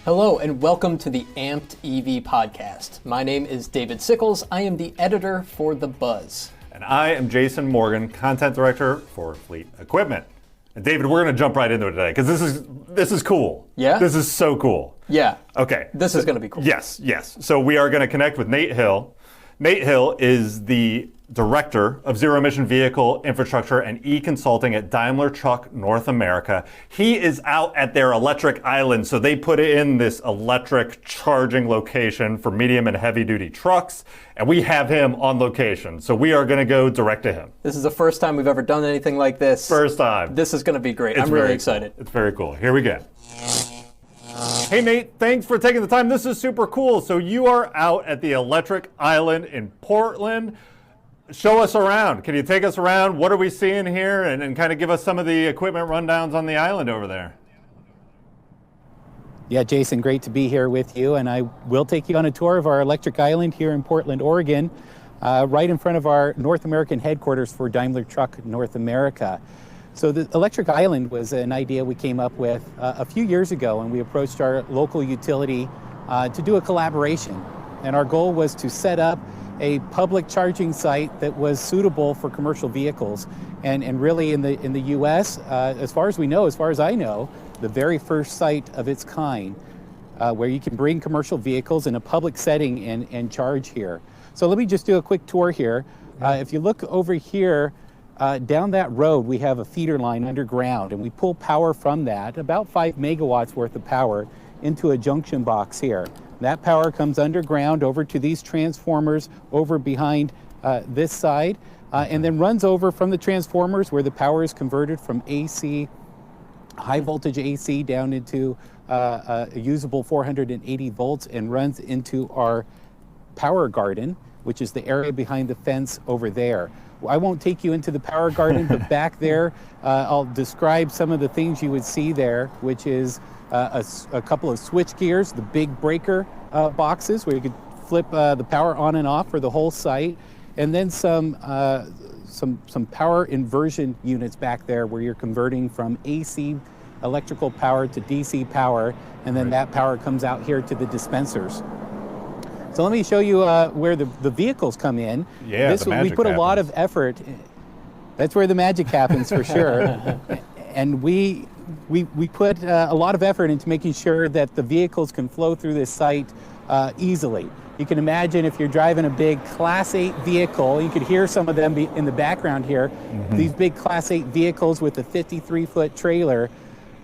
Hello and welcome to the Amped EV podcast. My name is David Sickles. I am the editor for The Buzz. And I am Jason Morgan, content director for Fleet Equipment. And David, we're going to jump right into it today because this is cool. Yeah? This is so cool. Yeah. Okay. This is going to be cool. Yes. So we are going to connect with Nate Hill. Nate Hill is the Director of Zero Emission Vehicle Infrastructure and E-Consulting at Daimler Truck North America. He is out at their electric island, so they put in this electric charging location for medium and heavy duty trucks, and we have him on location. So we are going to go direct to him. This is the first time we've ever done anything like this. First time. This is going to be great. I'm really excited. Cool. It's very cool. Here we go. Hey Nate, thanks for taking the time. This is super cool. So you are out at the electric island in Portland. Show us around. Can you take us around? What are we seeing here? And kind of give us some of the equipment rundowns on the island over there. Yeah, Jason, great to be here with you. And I will take you on a tour of our electric island here in Portland, Oregon, right in front of our North American headquarters for Daimler Truck North America. So the electric island was an idea we came up with a few years ago, and we approached our local utility to do a collaboration. And our goal was to set up a public charging site that was suitable for commercial vehicles. And really in the US, as far as we know, as far as I know, the very first site of its kind where you can bring commercial vehicles in a public setting and charge here. So let me just do a quick tour here. If you look over here, down that road, we have a feeder line underground, and we pull power from that, about 5 megawatts worth of power, into a junction box here. That power comes underground over to these transformers over behind this side, and then runs over from the transformers where the power is converted from AC, high voltage AC, down into a usable 480 volts, and runs into our power garden, which is the area behind the fence over there. I won't take you into the power garden, but back there, I'll describe some of the things you would see there, which is a couple of switch gears, the big breaker boxes where you could flip the power on and off for the whole site, and then some power inversion units back there where you're converting from AC electrical power to DC power, and then that power comes out here to the dispensers. So let me show you where the vehicles come in. Yeah, we put a lot of effort. That's where the magic happens for sure. And we put a lot of effort into making sure that the vehicles can flow through this site easily. You can imagine if you're driving a big Class 8 vehicle, you could hear some of them in the background here. These big Class 8 vehicles with a 53-foot trailer,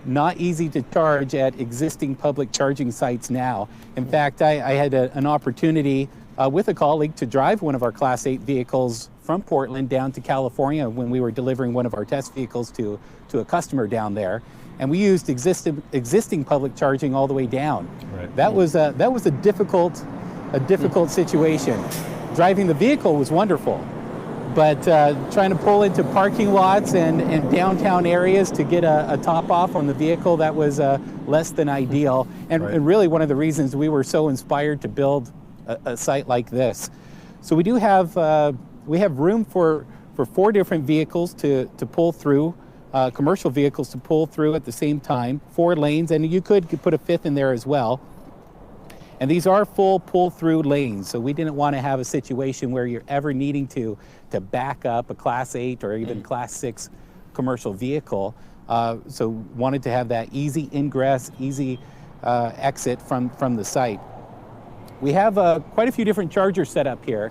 not easy to charge at existing public charging sites now. In fact, I had an opportunity with a colleague to drive one of our Class 8 vehicles from Portland down to California when we were delivering one of our test vehicles to a customer down there. And we used existing public charging all the way down. Right. That was a difficult situation. Driving the vehicle was wonderful, but trying to pull into parking lots and downtown areas to get a top off on the vehicle, that was less than ideal. And really one of the reasons we were so inspired to build a site like this. So we do have room for 4 different vehicles to pull through, commercial vehicles to pull through at the same time, 4 lanes, and you could put a 5th in there as well. And these are full pull-through lanes, so we didn't want to have a situation where you're ever needing to back up a Class 8 or even Class 6 commercial vehicle. So wanted to have that easy ingress, easy exit from the site. We have quite a few different chargers set up here.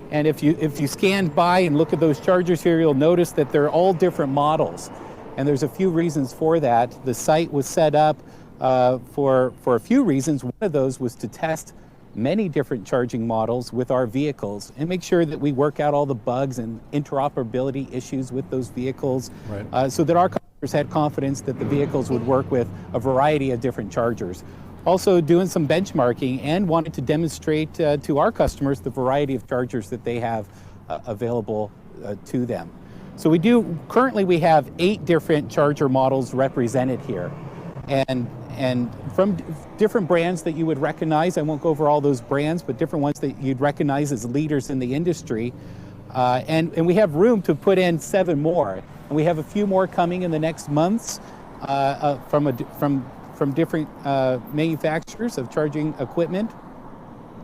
And if you scan by and look at those chargers here, you'll notice that they're all different models. And there's a few reasons for that. The site was set up for a few reasons. One of those was to test many different charging models with our vehicles and make sure that we work out all the bugs and interoperability issues with those vehicles, so that our customers had confidence that the vehicles would work with a variety of different chargers. Also doing some benchmarking and wanted to demonstrate to our customers the variety of chargers that they have available to them. So currently we have 8 different charger models represented here. And from different brands that you would recognize. I won't go over all those brands, but different ones that you'd recognize as leaders in the industry. And we have room to put in 7 more. And we have a few more coming in the next months from from different manufacturers of charging equipment,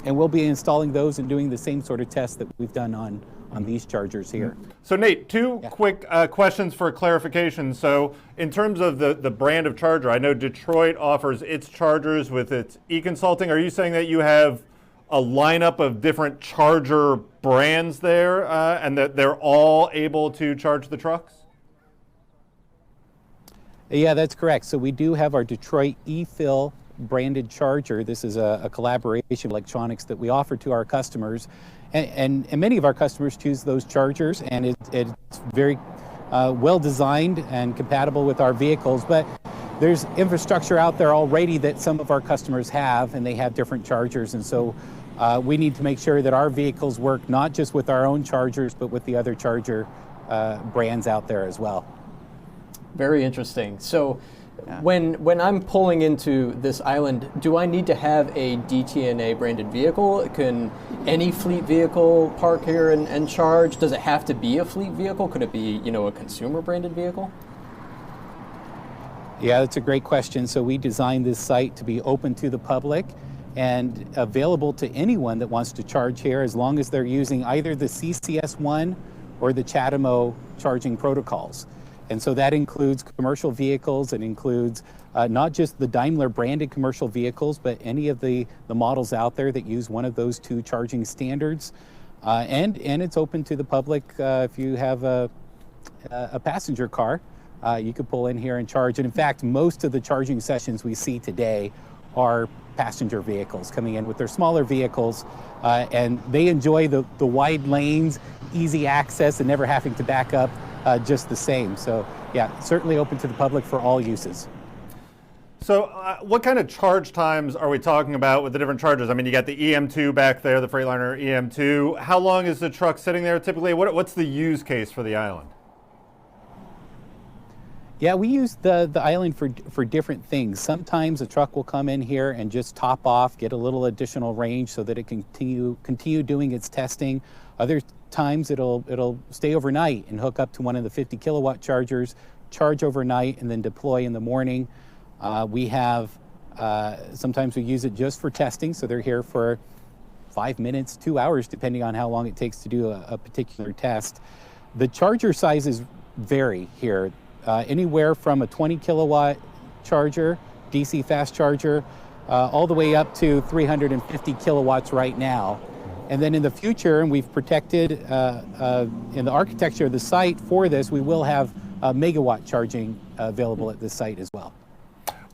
and we'll be installing those and doing the same sort of tests that we've done on these chargers here. So Nate, two quick questions for clarification. So in terms of the brand of charger, I know Detroit offers its chargers with its e-consulting. Are you saying that you have a lineup of different charger brands there and that they're all able to charge the trucks? Yeah, that's correct. So we do have our Detroit eFill branded charger. This is a collaboration of electronics that we offer to our customers. And many of our customers choose those chargers, and it's very well designed and compatible with our vehicles. But there's infrastructure out there already that some of our customers have, and they have different chargers. And so we need to make sure that our vehicles work not just with our own chargers, but with the other charger brands out there as well. Very interesting. So when I'm pulling into this island, do I need to have a DTNA branded vehicle? Can any fleet vehicle park here and charge? Does it have to be a fleet vehicle? Could it be, a consumer branded vehicle? Yeah, that's a great question. So we designed this site to be open to the public and available to anyone that wants to charge here, as long as they're using either the CCS1 or the CHAdeMO charging protocols. And so that includes commercial vehicles. It includes not just the Daimler branded commercial vehicles, but any of the models out there that use one of those two charging standards. And it's open to the public. If you have a passenger car, you could pull in here and charge. And in fact, most of the charging sessions we see today are passenger vehicles coming in with their smaller vehicles, and they enjoy the wide lanes, easy access, and never having to back up just the same. So yeah, certainly open to the public for all uses. So what kind of charge times are we talking about with the different chargers? I mean, you got the EM2 back there, the Freightliner EM2. How long is the truck sitting there typically? What's the use case for the island? Yeah, we use the island for different things. Sometimes a truck will come in here and just top off, get a little additional range so that it can continue doing its testing. Other times it'll stay overnight and hook up to one of the 50 kilowatt chargers, charge overnight, and then deploy in the morning. We have, sometimes we use it just for testing, so they're here for 5 minutes, 2 hours, depending on how long it takes to do a particular test. The charger sizes vary here. Anywhere from a 20 kilowatt charger, DC fast charger, all the way up to 350 kilowatts right now. And then in the future, and we've protected in the architecture of the site for this, we will have megawatt charging available at this site as well.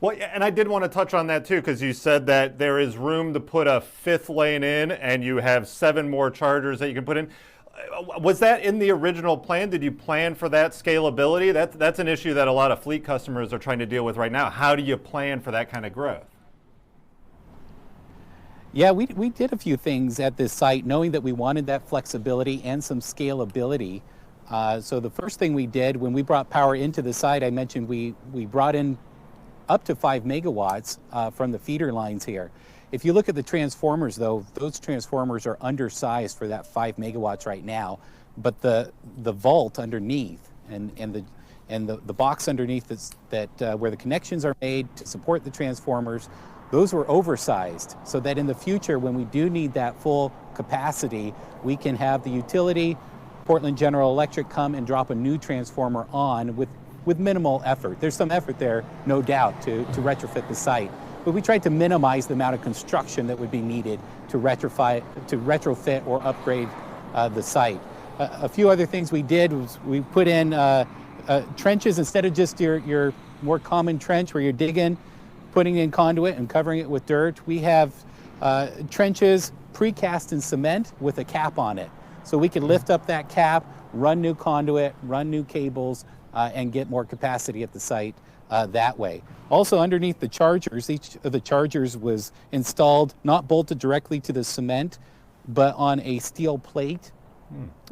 Well, and I did want to touch on that too, because you said that there is room to put a fifth lane in, and you have 7 more chargers that you can put in. Was that in the original plan? Did you plan for that scalability? That's an issue that a lot of fleet customers are trying to deal with right now. How do you plan for that kind of growth? Yeah, we did a few things at this site, knowing that we wanted that flexibility and some scalability. So the first thing we did when we brought power into the site, I mentioned we brought in up to 5 megawatts from the feeder lines here. If you look at the transformers, though, those transformers are undersized for that 5 megawatts right now, but the vault underneath and the box underneath that where the connections are made to support the transformers, those were oversized, so that in the future, when we do need that full capacity, we can have the utility, Portland General Electric, come and drop a new transformer on with minimal effort. There's some effort there, no doubt, to retrofit the site. But we tried to minimize the amount of construction that would be needed to retrofit or upgrade the site. A few other things we did was we put in trenches instead of just your more common trench where you're digging, putting in conduit and covering it with dirt. We have trenches precast in cement with a cap on it. So we can lift up that cap, run new conduit, run new cables, and get more capacity at the site that way. Also underneath the chargers, each of the chargers was installed, not bolted directly to the cement, but on a steel plate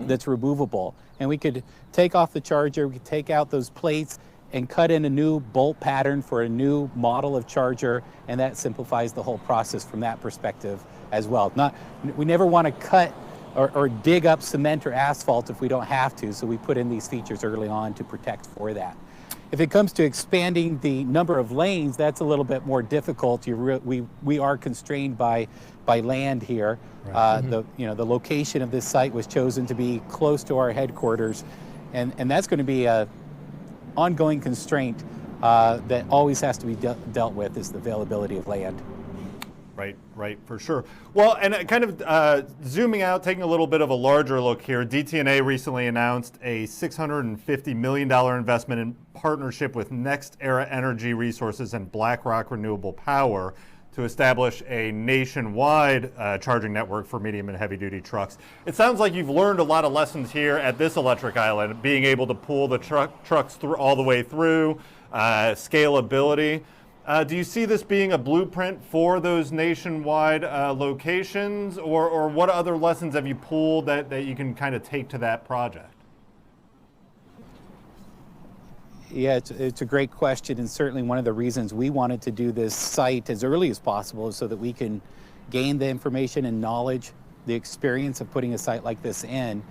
that's removable. And we could take off the charger, we could take out those plates and cut in a new bolt pattern for a new model of charger, and that simplifies the whole process from that perspective as well. We never want to cut or dig up cement or asphalt if we don't have to, so we put in these features early on to protect for that. If it comes to expanding the number of lanes, that's a little bit more difficult. We are constrained by land here. Right. The location of this site was chosen to be close to our headquarters, and that's going to be a ongoing constraint that always has to be dealt with, is the availability of land. Right, for sure. Well, and kind of zooming out, taking a little bit of a larger look here, DTNA recently announced a $650 million investment in partnership with NextEra Energy Resources and BlackRock Renewable Power to establish a nationwide charging network for medium and heavy duty trucks. It sounds like you've learned a lot of lessons here at this electric island, being able to pull the trucks through all the way through, scalability. Do you see this being a blueprint for those nationwide locations, or what other lessons have you pulled that you can kind of take to that project? Yeah, it's a great question, and certainly one of the reasons we wanted to do this site as early as possible is so that we can gain the information and knowledge, the experience of putting a site like this in.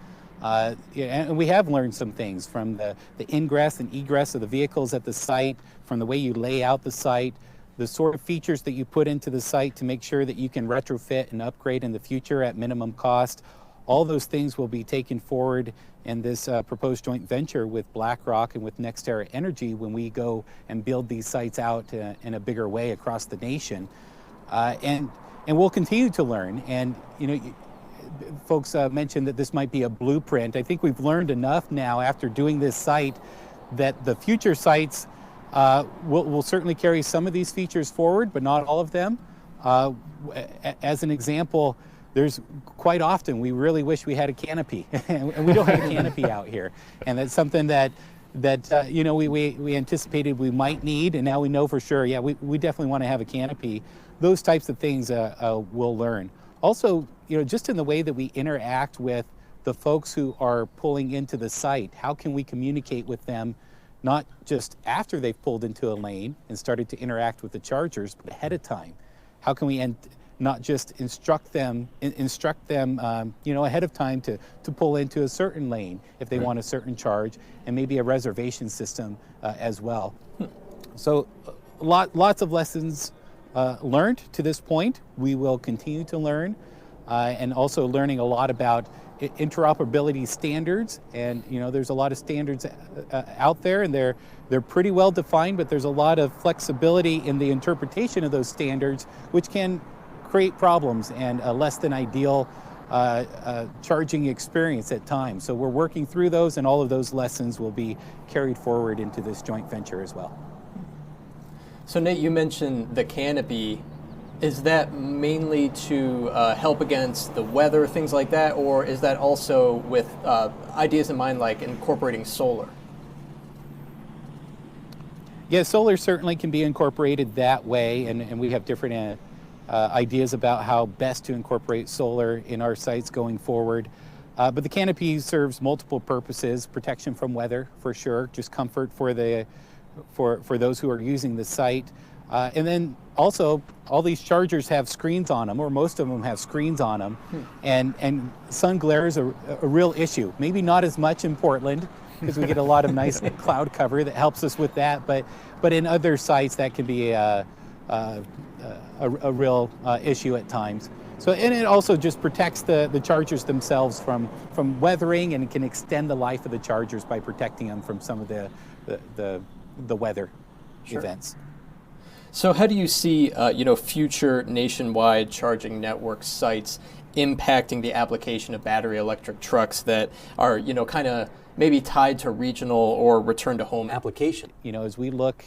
And we have learned some things from the ingress and egress of the vehicles at the site, from the way you lay out the site, the sort of features that you put into the site to make sure that you can retrofit and upgrade in the future at minimum cost. All those things will be taken forward in this proposed joint venture with BlackRock and with NextEra Energy when we go and build these sites out in a bigger way across the nation. And we'll continue to learn. And folks mentioned that this might be a blueprint. I think we've learned enough now after doing this site that the future sites will certainly carry some of these features forward, but not all of them. As an example, there's quite often we really wish we had a canopy, and we don't have a canopy out here. And that's something that we anticipated we might need, and now we know for sure, yeah, we definitely want to have a canopy. Those types of things we'll learn. Also, just in the way that we interact with the folks who are pulling into the site, how can we communicate with them, not just after they've pulled into a lane and started to interact with the chargers, but ahead of time? How can we not just instruct them ahead of time to pull into a certain lane if they want a certain charge, and maybe a reservation system as well. So lots of lessons learned to this point. We will continue to learn, and also learning a lot about interoperability standards. And there's a lot of standards out there, and they're pretty well defined, but there's a lot of flexibility in the interpretation of those standards, which can create problems and a less than ideal charging experience at times. So we're working through those, and all of those lessons will be carried forward into this joint venture as well. So Nate, you mentioned the canopy. Is that mainly to help against the weather, things like that, or is that also with ideas in mind like incorporating solar? Yeah, solar certainly can be incorporated that way, and we have different ideas about how best to incorporate solar in our sites going forward. But the canopy serves multiple purposes: protection from weather, for sure, just comfort for those who are using the site. And then also, all these chargers have screens on them, or most of them have screens on them. And sun glare is a real issue. Maybe not as much in Portland, because we get a lot of nice cloud cover that helps us with that. But in other sites, that can be a real issue at times. So, and it also just protects the chargers themselves from weathering, and it can extend the life of the chargers by protecting them from some of the weather events. So how do you see future nationwide charging network sites impacting the application of battery electric trucks that are kind of maybe tied to regional or return to home application? As we look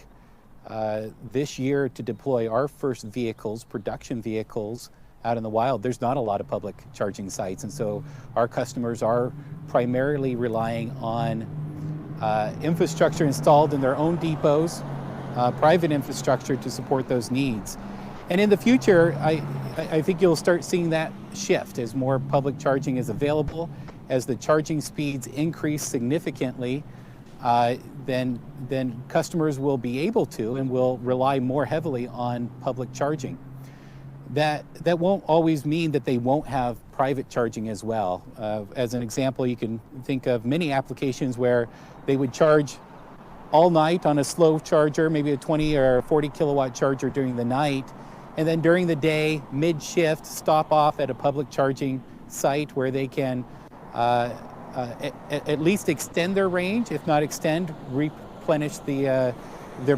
this year to deploy our first vehicles, production vehicles, out in the wild, there's not a lot of public charging sites, and so our customers are primarily relying on infrastructure installed in their own depots, private infrastructure to support those needs. And in the future, I think you'll start seeing that shift as more public charging is available. As the charging speeds increase significantly, then customers will be able to and will rely more heavily on public charging. That won't always mean that they won't have private charging as well. As an example, you can think of many applications where they would charge all night on a slow charger, maybe a 20 or 40 kilowatt charger during the night. And then during the day, mid-shift, stop off at a public charging site where they can at least extend their range, if not extend, replenish their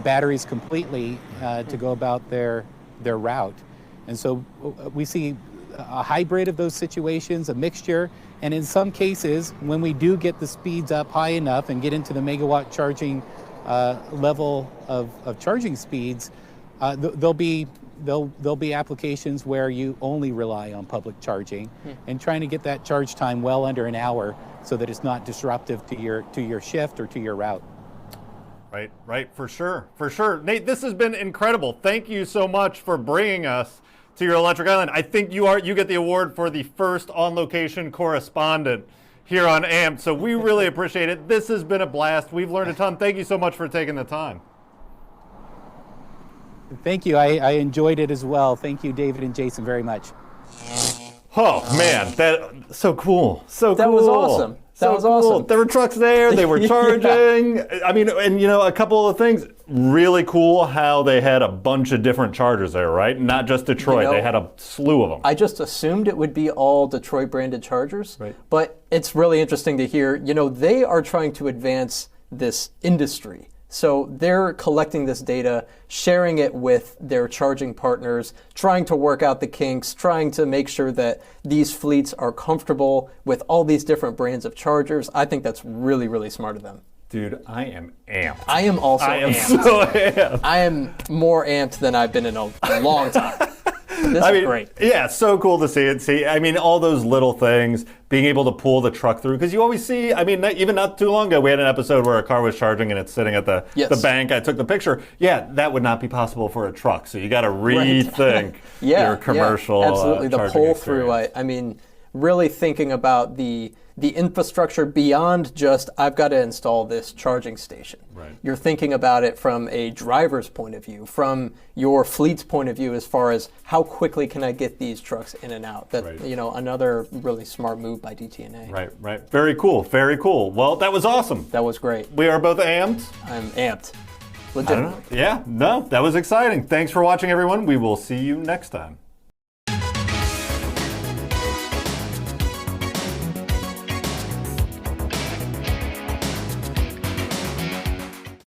batteries completely to go about their route. And so we see a hybrid of those situations, a mixture, and in some cases, when we do get the speeds up high enough and get into the megawatt charging level of charging speeds, there'll be applications where you only rely on public charging, and trying to get that charge time well under an hour so that it's not disruptive to your shift or to your route. Right, for sure. Nate, this has been incredible. Thank you so much for bringing us to your electric island. I think you get the award for the first on-location correspondent here on AMP, so we really appreciate it. This has been a blast. We've learned a ton. Thank you so much for taking the time. Thank you. I enjoyed it as well. Thank you, David and Jason, very much. Oh, man, that so cool. That was awesome. That was awesome. There were trucks there. They were charging. Yeah. I mean, and a couple of things. Really cool how they had a bunch of different chargers there, right? Not just Detroit. They had a slew of them. I just assumed it would be all Detroit branded chargers. Right. But it's really interesting to hear, they are trying to advance this industry. So they're collecting this data, sharing it with their charging partners, trying to work out the kinks, trying to make sure that these fleets are comfortable with all these different brands of chargers. I think that's really, really smart of them. Dude, I am amped. I am also amped. So amped. I am more amped than I've been in a long time. This is great. Yeah, so cool to see it. See, I mean, all those little things, being able to pull the truck through, because you always see, I mean, even not too long ago, we had an episode where a car was charging and it's sitting at the bank. I took the picture. Yeah, that would not be possible for a truck. So you got to rethink your commercial absolutely. The pull through. I mean, really thinking about the infrastructure beyond just, I've got to install this charging station. Right. You're thinking about it from a driver's point of view, from your fleet's point of view, as far as how quickly can I get these trucks in and out. That another really smart move by DTNA. Right. Very cool. Well, that was awesome. That was great. We are both amped. I'm amped. Legitimately. Yeah, no, that was exciting. Thanks for watching, everyone. We will see you next time.